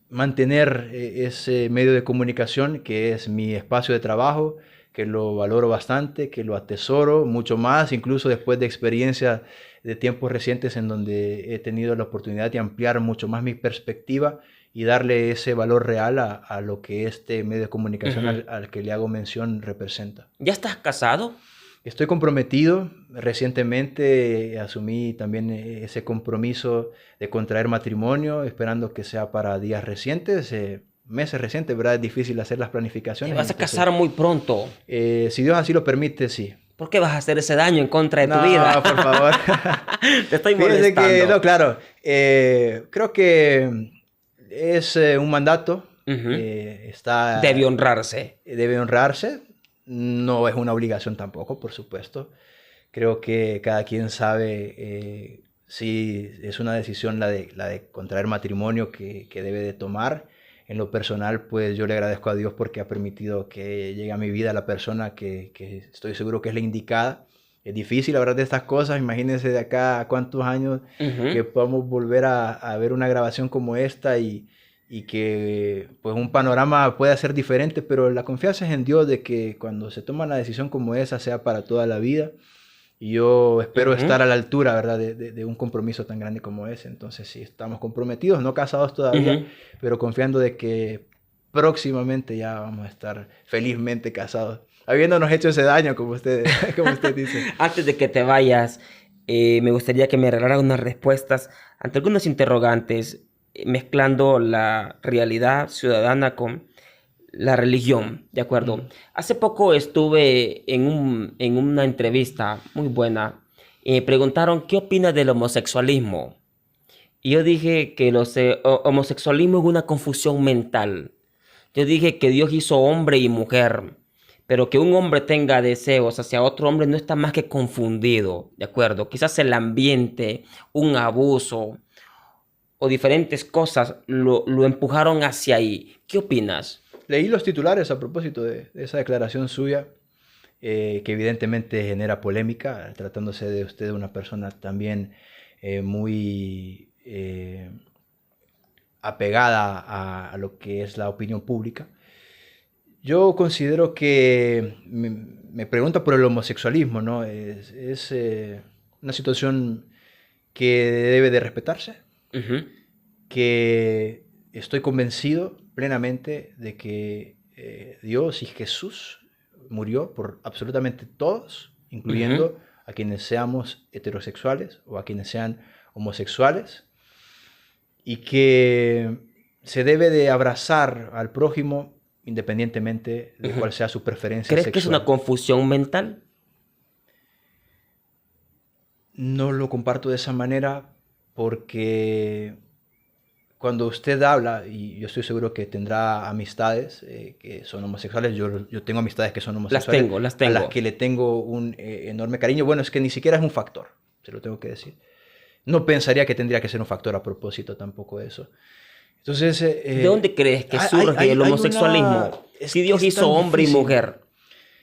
mantener ese medio de comunicación que es mi espacio de trabajo, que lo valoro bastante, que lo atesoro mucho más, incluso después de experiencias de tiempos recientes en donde he tenido la oportunidad de ampliar mucho más mi perspectiva y darle ese valor real a lo que este medio de comunicación Ujú. al que le hago mención representa. ¿Ya estás casado? Estoy comprometido. Recientemente asumí también ese compromiso de contraer matrimonio, esperando que sea para días recientes, meses recientes, ¿verdad? Es difícil hacer las Te planificaciones. vas a Entonces, casar muy pronto. si Dios así lo permite, sí. ¿Por qué vas a hacer ese daño en contra de tu No, vida? por favor. Te estoy Fíjese que, molestando. no, claro, creo que es un mandato, Ujú. Debe está, honrarse. debe honrarse, no es una obligación tampoco, por supuesto. Creo que cada quien sabe si es una decisión la de contraer matrimonio que debe de tomar. En lo personal, pues yo le agradezco a Dios porque ha permitido que llegue a mi vida la persona que estoy seguro que es la indicada. Es difícil hablar de estas cosas, imagínense de acá a cuántos años que Ujú. podamos volver a ver una grabación como esta y que pues un panorama pueda ser diferente, pero la confianza es en Dios de que cuando se toma una decisión como esa sea para toda la vida. Y yo espero estar Ujú. a la altura, ¿verdad? De un compromiso tan grande como ese. Entonces, sí, estamos comprometidos, no casados todavía, Ujú. pero confiando de que próximamente ya vamos a estar felizmente casados. Habiéndonos hecho ese daño, como usted, como usted dice. Antes de que te vayas, me gustaría que me regalaras unas respuestas ante algunos interrogantes, mezclando la realidad ciudadana con la religión, ¿de acuerdo? Mm. Hace poco estuve en una entrevista muy buena y me preguntaron qué opinas del homosexualismo. Y yo dije que homosexualismo es una confusión mental. Yo dije que Dios hizo hombre y mujer, pero que un hombre tenga deseos hacia otro hombre no está más que confundido, ¿de acuerdo? Quizás el ambiente, un abuso o diferentes cosas lo empujaron hacia ahí. ¿Qué opinas? Leí los titulares a propósito de esa declaración suya, que evidentemente genera polémica, tratándose de usted una persona también muy apegada a lo que es la opinión pública. Yo considero que me pregunta por el homosexualismo, ¿no? Es una situación que debe de respetarse, Ujú, que estoy convencido plenamente de que Dios y Jesús murió por absolutamente todos, ujú, incluyendo a quienes seamos heterosexuales o a quienes sean homosexuales, y que se debe de abrazar al prójimo independientemente de ujú. cuál sea su preferencia ¿Crees que es una sexual. confusión mental? No lo comparto de esa manera porque cuando usted habla, y yo estoy seguro que tendrá amistades que son homosexuales, yo tengo amistades que son homosexuales, Las a las tengo. que le tengo un enorme cariño. Bueno, es que ni siquiera es un factor, se lo tengo que decir. No pensaría que tendría que ser un factor a propósito tampoco de eso. Entonces, ¿De dónde crees que surge el homosexualismo? Si Dios hizo hombre y mujer,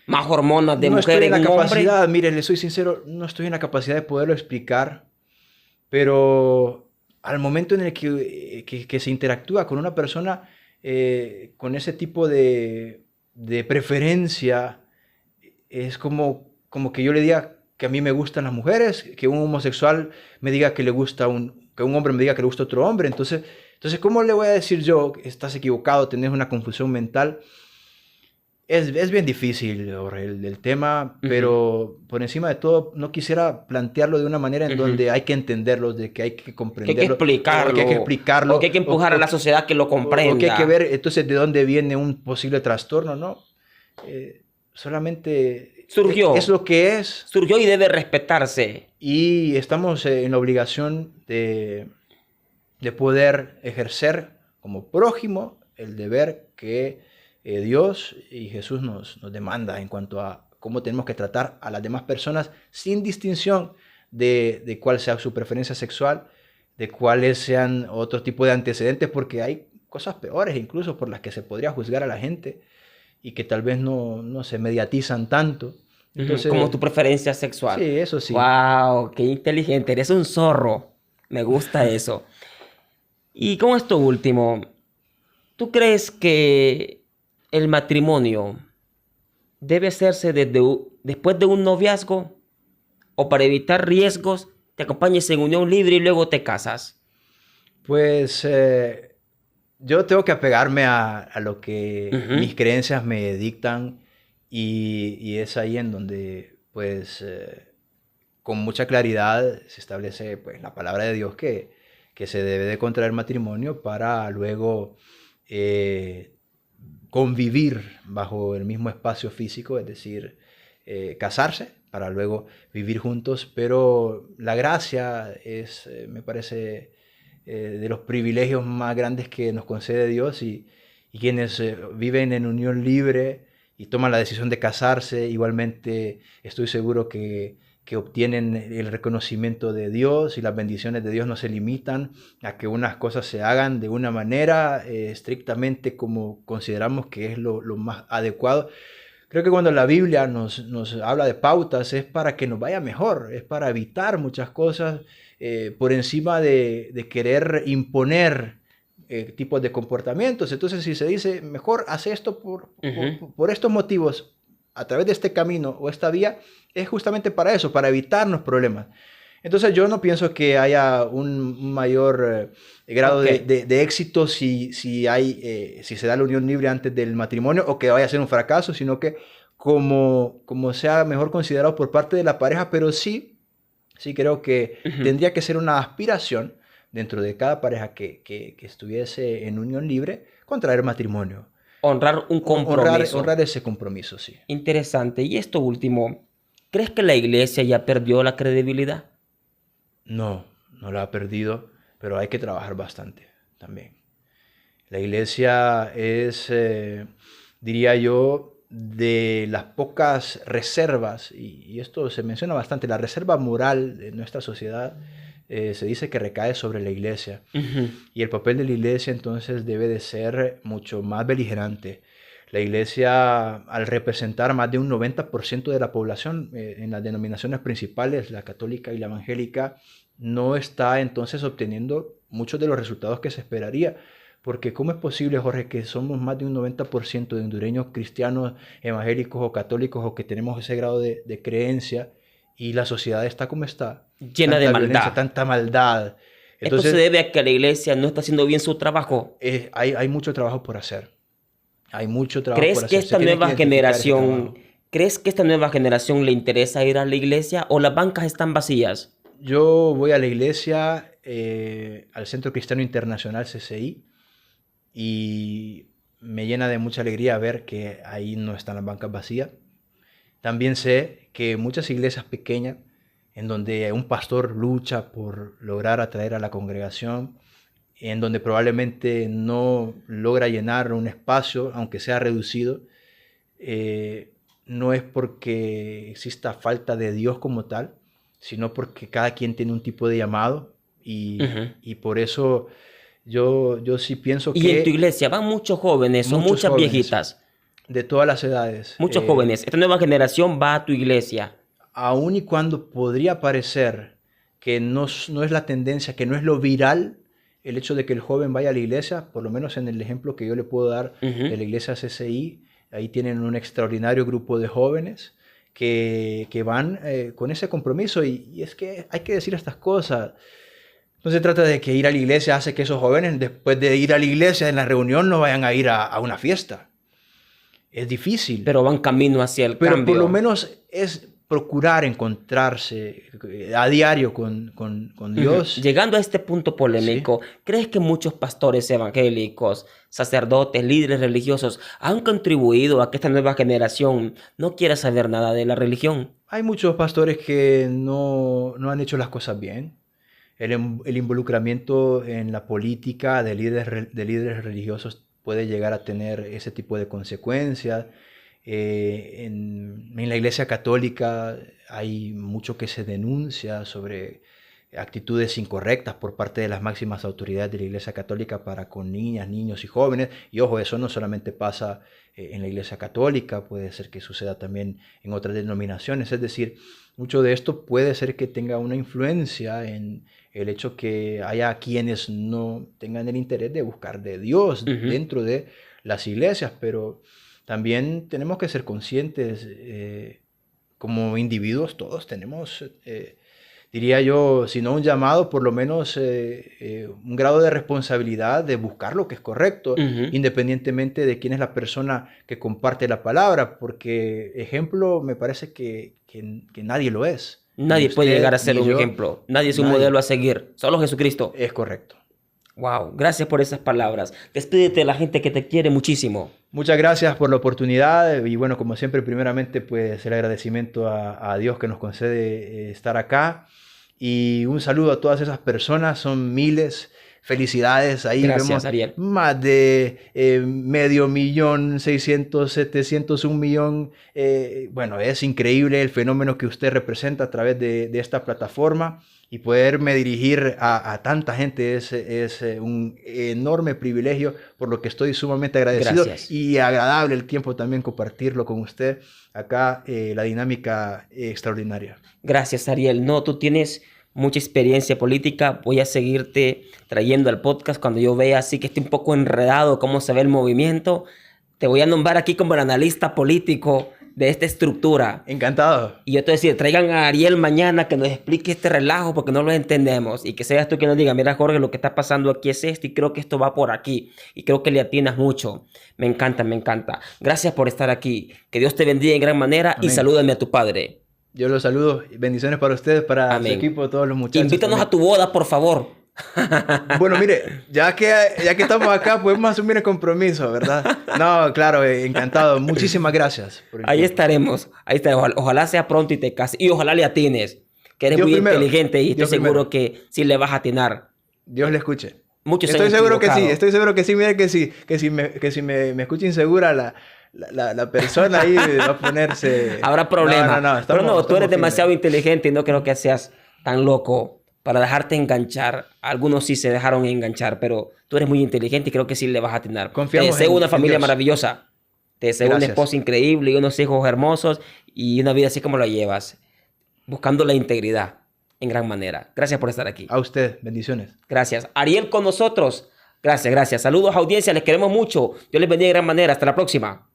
más hormonas de no mujer estoy en en la un hombre. capacidad, mire, le soy sincero, no estoy en la capacidad de poderlo explicar, pero al momento en el que se interactúa con una persona con ese tipo de preferencia, es como que yo le diga que a mí me gustan las mujeres, que un homosexual me diga que le gusta que un hombre me diga que le gusta otro hombre. Entonces, ¿cómo le voy a decir yo que estás equivocado, tenés una confusión mental? Es bien difícil, Jorge, el tema, Ujú, pero por encima de todo no quisiera plantearlo de una manera en ujú. donde hay que entenderlo, de que hay que Que hay que comprenderlo, o que hay que explicarlo, o explicarlo, que hay que empujar a la sociedad que lo o que hay que ver comprenda. entonces de dónde viene un posible trastorno, ¿no? Solamente es Surgió, lo que es surgió y debe respetarse. y estamos en la obligación de poder ejercer como prójimo el deber que Dios y Jesús nos demanda en cuanto a cómo tenemos que tratar a las demás personas sin distinción de cuál sea su preferencia sexual, de cuáles sean otro tipo de antecedentes, porque hay cosas peores incluso por las que se podría juzgar a la gente y que tal vez no se mediatizan tanto. Ujú, como Entonces, tu preferencia sí, sexual. eso sí. Wow, qué inteligente. Eres un zorro. Me gusta eso. Y con esto último, ¿tú crees que el matrimonio debe hacerse después de un noviazgo o para evitar riesgos, te acompañes en unión libre y luego te casas? Pues yo tengo que apegarme a lo que mis Ujú. creencias me dictan y es ahí en donde, pues, con mucha claridad se establece, pues, la palabra de Dios que se debe de contraer matrimonio para luego eh, convivir bajo el mismo espacio físico, es decir, casarse para luego vivir juntos, pero la gracia es, me parece, de los privilegios más grandes que nos concede Dios y quienes viven en unión libre y toman la decisión de casarse, igualmente estoy seguro que obtienen el reconocimiento de Dios y las bendiciones de Dios no se limitan a que unas cosas se hagan de una manera estrictamente como consideramos que es lo más adecuado. Creo que cuando la Biblia nos habla de pautas es para que nos vaya mejor, es para evitar muchas cosas por encima de querer imponer tipos de comportamientos. Entonces, si se dice, mejor hace esto Ujú. por estos motivos, a través de este camino o esta vía, es justamente para eso, para evitarnos problemas. Entonces yo no pienso que haya un mayor grado Ok. de éxito si se da la unión libre antes del matrimonio o que vaya a ser un fracaso, sino que como sea mejor considerado por parte de la pareja, pero sí creo que Ujú. tendría que ser una aspiración dentro de cada pareja que estuviese en unión libre contraer matrimonio. Honrar un Honrar compromiso. ese compromiso, sí. Interesante. Y esto último, ¿crees que la iglesia ya perdió la credibilidad? No la ha perdido, pero hay que trabajar bastante también. La iglesia es, diría yo, de las pocas reservas, y esto se menciona bastante, la reserva moral de nuestra sociedad se dice que recae sobre la iglesia. Ujú. Y el papel de la iglesia entonces debe de ser mucho más beligerante. La iglesia, al representar más de un 90% de la población en las denominaciones principales, la católica y la evangélica, no está entonces obteniendo muchos de los resultados que se esperaría. Porque ¿cómo es posible, Jorge, que somos más de un 90% de hondureños cristianos, evangélicos o católicos o que tenemos ese grado de creencia y la sociedad está como está? Llena de Tanta violencia, maldad. tanta maldad. Esto se Entonces, debe a que la iglesia no está haciendo bien su trabajo. hay mucho trabajo por hacer. Hay mucho trabajo por ¿Crees que hacer. Se esta tiene que nueva identificar ese generación, trabajo. crees que esta nueva generación le interesa ir a la iglesia o las bancas están vacías? Yo voy a la iglesia, al Centro Cristiano Internacional CCI, y me llena de mucha alegría ver que ahí no están las bancas vacías. También sé que muchas iglesias pequeñas, en donde un pastor lucha por lograr atraer a la congregación, en donde probablemente no logra llenar un espacio, aunque sea reducido, eh, no es porque exista falta de Dios como tal, sino porque cada quien tiene un tipo de llamado Ujú. y por eso Yo sí pienso Y que en tu iglesia van muchos jóvenes, son muchos muchas jóvenes viejitas, de todas las edades, muchos jóvenes. Esta nueva generación va a tu iglesia. aun y cuando podría parecer que no es la tendencia, que no es lo viral, el hecho de que el joven vaya a la iglesia, por lo menos en el ejemplo que yo le puedo dar de la iglesia CCI, ahí tienen un extraordinario grupo de jóvenes que van con ese compromiso. Y es que hay que decir estas cosas. No se trata de que ir a la iglesia hace que esos jóvenes, después de ir a la iglesia en la reunión, no vayan a ir a una fiesta. Es difícil. Pero van camino hacia el Pero cambio. por lo menos es procurar encontrarse a diario con Dios. Llegando a este punto polémico, Sí. ¿crees que muchos pastores evangélicos, sacerdotes, líderes religiosos han contribuido a que esta nueva generación no quiera saber nada de la religión? Hay muchos pastores que no han hecho las cosas bien. El involucramiento en la política de líderes religiosos puede llegar a tener ese tipo de consecuencias. En la Iglesia Católica hay mucho que se denuncia sobre actitudes incorrectas por parte de las máximas autoridades de la Iglesia Católica para con niñas, niños y jóvenes. Y ojo, eso no solamente pasa en la Iglesia Católica, puede ser que suceda también en otras denominaciones. Es decir, mucho de esto puede ser que tenga una influencia en el hecho que haya quienes no tengan el interés de buscar de Dios dentro de las iglesias, pero también tenemos que ser conscientes, como individuos todos tenemos, diría yo, si no un llamado, por lo menos un grado de responsabilidad de buscar lo que es correcto, independientemente de quién es la persona que comparte la palabra, porque ejemplo me parece que nadie lo es. Nadie puede llegar a ser un yo, ejemplo, nadie es un modelo a seguir, solo Jesucristo. Es correcto. Wow, gracias por esas palabras. Despídete de la gente que te quiere muchísimo. Muchas gracias por la oportunidad y bueno, como siempre, primeramente pues el agradecimiento a Dios que nos concede estar acá y un saludo a todas esas personas, son miles. Felicidades, ahí Gracias, vemos Ariel. Más de 500,000, 600, 700, 1,000,000. Bueno, es increíble el fenómeno que usted representa a través de esta plataforma y poderme dirigir a tanta gente es un enorme privilegio, por lo que estoy sumamente agradecido. Gracias. Y agradable el tiempo también compartirlo con usted acá, la dinámica extraordinaria. Gracias, Ariel. No, tú tienes mucha experiencia política. Voy a seguirte trayendo al podcast cuando yo vea así que esté un poco enredado cómo se ve el movimiento. Te voy a nombrar aquí como el analista político de esta estructura. Encantado. Y yo te decía, traigan a Ariel mañana que nos explique este relajo porque no lo entendemos. Y que seas tú quien nos diga, mira Jorge, lo que está pasando aquí es esto y creo que esto va por aquí. Y creo que le atinas mucho. Me encanta, me encanta. Gracias por estar aquí. Que Dios te bendiga en gran manera. Amén. Y salúdame a tu padre. Yo los saludo. Bendiciones para ustedes, para Amén. su equipo, todos los muchachos. Invítanos a tu boda, por favor. Bueno, mire, ya que estamos acá, podemos asumir el compromiso, ¿verdad? No, claro, encantado. Muchísimas gracias. Ahí estaremos. Ahí estaremos. Ojalá sea pronto y te cases. Y ojalá le atines. Que eres muy inteligente y estoy seguro que sí le vas a atinar. Dios le escuche. Muchos estoy seguro que sí, estoy seguro que sí. Mire que si me escucha insegura la persona ahí va a ponerse... Habrá problema. No, pero no, tú eres demasiado inteligente y no creo que seas tan loco para dejarte enganchar. Algunos sí se dejaron enganchar, pero tú eres muy inteligente y creo que sí le vas a atinar. Confiamos. Te deseo una familia maravillosa. Te deseo una esposa increíble y unos hijos hermosos y una vida así como la llevas. Buscando la integridad en gran manera. Gracias por estar aquí. A usted, bendiciones. Gracias. Ariel con nosotros. Gracias, gracias. Saludos, audiencia. Les queremos mucho. Dios les bendiga de gran manera. Hasta la próxima.